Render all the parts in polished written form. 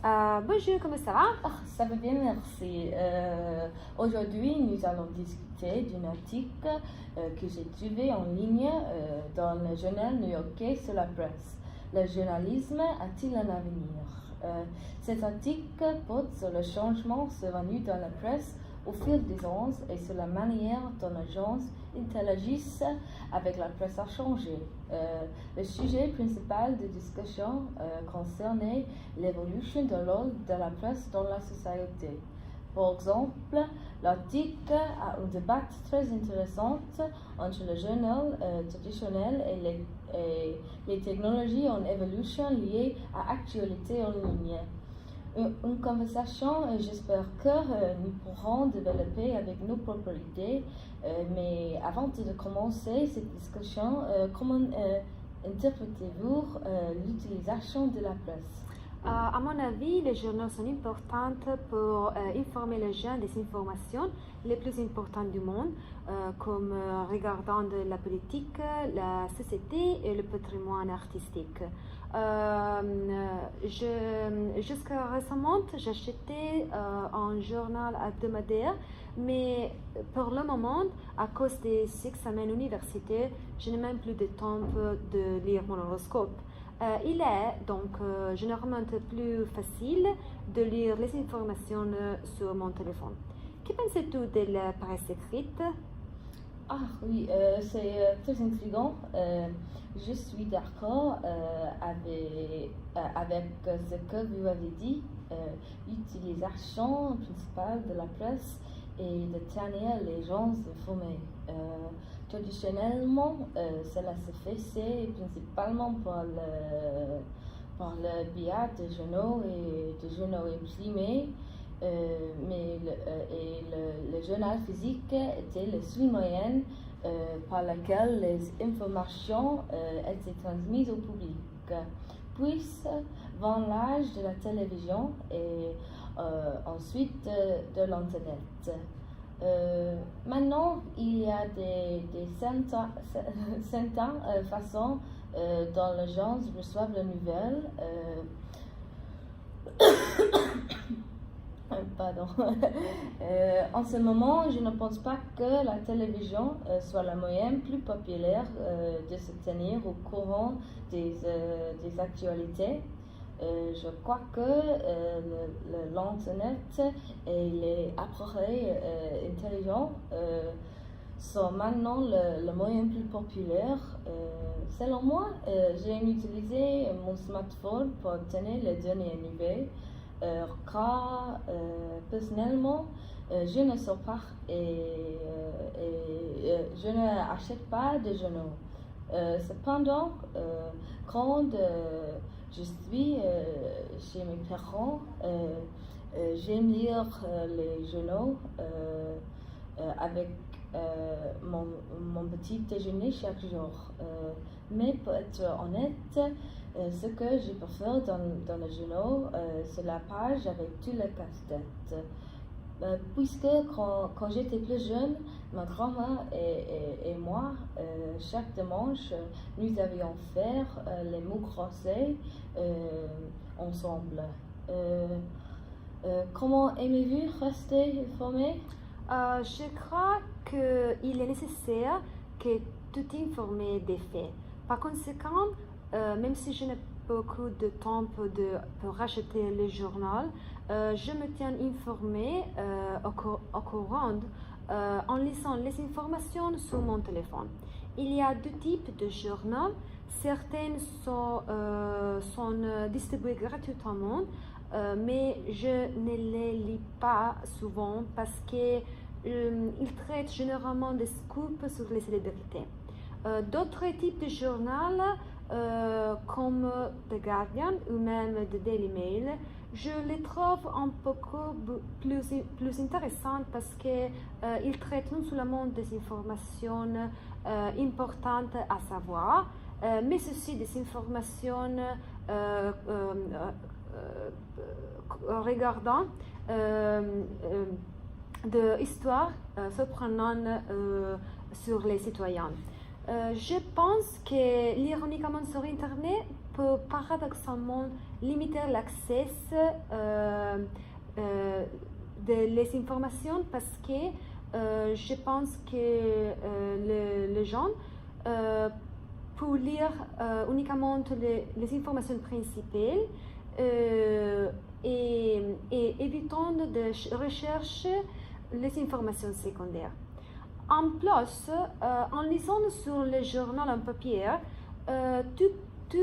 Bonjour, comment ça va? Ça va bien, merci. Aujourd'hui, nous allons discuter d'un article que j'ai trouvé en ligne dans le journal new-yorkais sur la presse. Le journalisme a-t-il un avenir? Cet article porte sur le changement survenu dans la presse au fil des ans et sur la manière dont les gens interagissent avec la presse a changé. Le sujet principal de discussion concernait l'évolution de rôle de la presse dans la société. Par exemple, l'article a un débat très intéressant entre le journal traditionnel et les technologies en évolution liées à l'actualité en ligne. Une conversation, j'espère que nous pourrons développer avec nos propres idées, mais avant de commencer cette discussion, comment interprétez-vous l'utilisation de la presse? À mon avis, les journaux sont importants pour informer les gens des informations les plus importantes du monde, comme regardant de la politique, la société et le patrimoine artistique. Jusqu'à récemment, j'achetais un journal hebdomadaire, mais pour le moment, à cause des 6 semaines universitaires, je n'ai même plus de temps de lire mon horoscope. Il est donc généralement plus facile de lire les informations sur mon téléphone. Que penses-tu de la presse écrite? Ah oui, c'est très intriguant. Je suis d'accord avec ce que vous avez dit. L'utilisation principale de la presse est de tenir les gens informés. Traditionnellement, cela se faisait principalement par le biais de journaux et de journaux imprimés, mais le journal physique était le seul moyen par lequel les informations étaient transmises au public. Puis, vint l'âge de la télévision et ensuite de l'Internet. Maintenant, il y a des certaines façons dont les gens reçoivent les nouvelles. Pardon. En ce moment, je ne pense pas que la télévision soit le moyen plus populaire de se tenir au courant des actualités. Je crois que l'Internet et les appareils intelligents sont maintenant le moyen plus populaire. Selon moi, j'ai utilisé mon smartphone pour obtenir les dernières nouvelles. Car personnellement, je ne sors pas et je n'achète pas de journaux. Cependant, quand je suis chez mes parents, j'aime lire les journaux avec mon petit déjeuner chaque jour. Mais pour être honnête, ce que je préfère dans le journal, c'est la page avec tous les casse-têtes. Puisque quand j'étais plus jeune, ma grand-mère et moi, chaque dimanche, nous avions fait les mots croisés ensemble. Comment aimez-vous rester informé? Je crois qu'il est nécessaire que tout informer des faits. Par conséquent, même si je n'ai pas beaucoup de temps pour acheter le journal, je me tiens informée au courant en lisant les informations sur mon téléphone. Il y a 2 types de journaux. Certains sont distribués gratuitement, mais je ne les lis pas souvent parce qu'ils traitent généralement des scoops sur les célébrités. D'autres types de journaux comme The Guardian ou même The Daily Mail, je les trouve un peu plus intéressants parce qu'ils traitent non seulement des informations importantes à savoir, mais aussi des informations regardant de histoires surprenantes sur les citoyens. Je pense que lire uniquement sur Internet peut paradoxalement limiter l'accès des informations parce que je pense que les gens pour lire uniquement les informations principales et évitant de rechercher les informations secondaires. En plus, en lisant sur le journal en papier, tu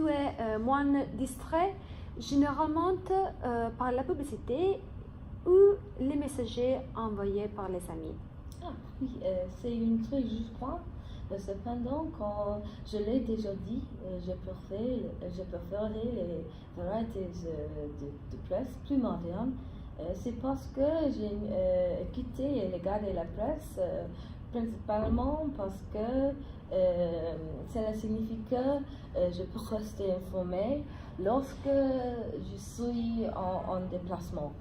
es moins distrait généralement par la publicité ou les messages envoyés par les amis. Ah oui, c'est une très juste point. Cependant, quand je l'ai déjà dit, je préférerais les variétés de presse plus modernes. C'est parce que j'ai quitté et regardé la presse, principalement parce que cela signifie que je peux rester informée lorsque je suis en déplacement.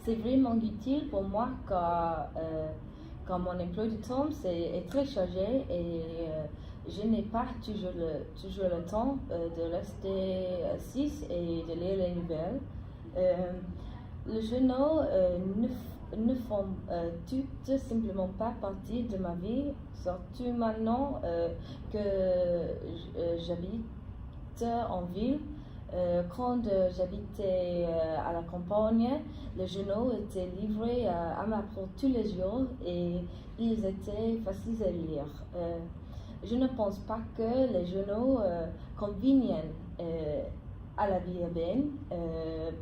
C'est vraiment utile pour moi quand mon emploi du temps est très chargé et je n'ai pas toujours le temps de rester assise et de lire les nouvelles. Les journaux ne font tout simplement pas partie de ma vie, surtout maintenant que j'habite en ville. Quand j'habitais à la campagne, les journaux étaient livrés à ma porte tous les jours et ils étaient faciles à lire. Je ne pense pas que les journaux conviennent à la vie urbaine.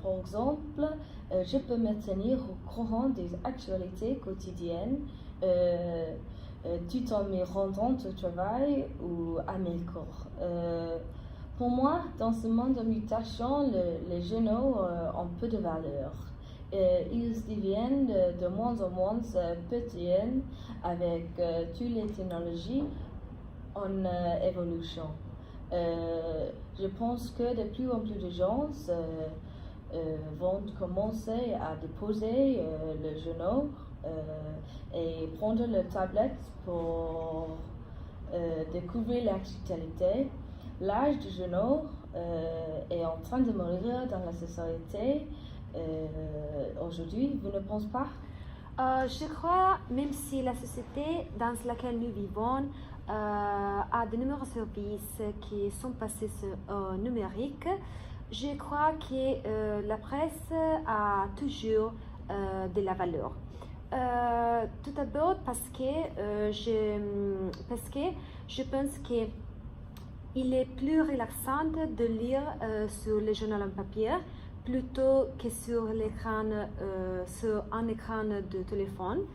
Par exemple, je peux me tenir au courant des actualités quotidiennes tout en me rendant au travail ou à mes cours. Pour moi, dans ce monde de mutation, les journaux ont peu de valeur. Ils deviennent de moins en moins petits avec toutes les technologies en évolution. Je pense que de plus en plus de gens vont commencer à déposer le journal et prendre le tablette pour découvrir l'actualité. L'âge du journal est en train de mourir dans la société aujourd'hui, vous ne pensez pas? Je crois, même si la société dans laquelle nous vivons a de nombreux services qui sont passés au numérique, je crois que la presse a toujours de la valeur. Tout d'abord parce que je pense que il est plus relaxant de lire sur le journal en papier plutôt que sur un écran de téléphone.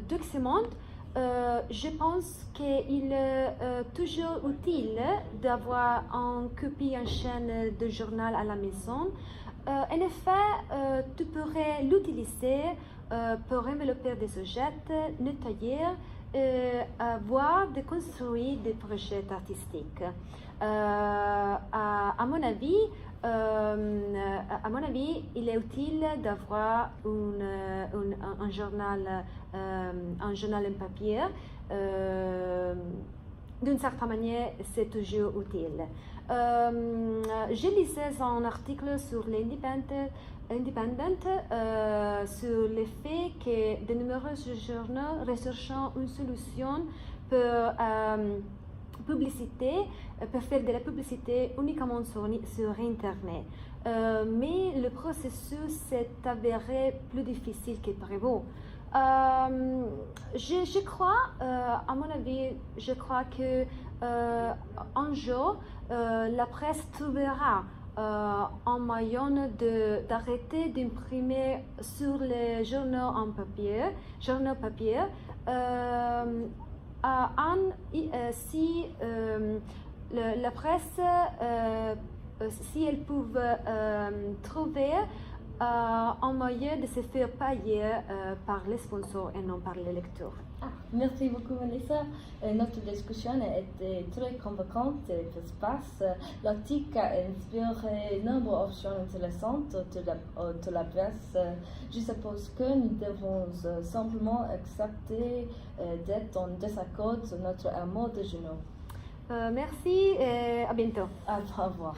Deuxièmement, je pense qu'il est toujours utile d'avoir une copie en chaîne de journal à la maison. En effet, tu pourrais l'utiliser pour envelopper des objets, nettoyer, voire de construire des projets artistiques. À mon avis, il est utile d'avoir un journal en papier. D'une certaine manière, c'est toujours utile. Je lisais un article sur l'Independent sur le fait que de nombreux journaux recherchant une solution pour faire de la publicité uniquement sur Internet. Mais le processus s'est avéré plus difficile que prévu. Je crois, à mon avis, que un jour, la presse trouvera un moyen d'arrêter d'imprimer sur les journaux papier, si la presse, si elle pouvait trouver un moyen de se faire payer par les sponsors et non par les lecteurs. Merci beaucoup, Melissa. Notre discussion a été très convaincante et efficace. L'article a inspiré de nombreuses options intéressantes de la presse. Je suppose que nous devons simplement accepter d'être en désaccord sur notre amour de genoux. Merci et à bientôt. Au revoir.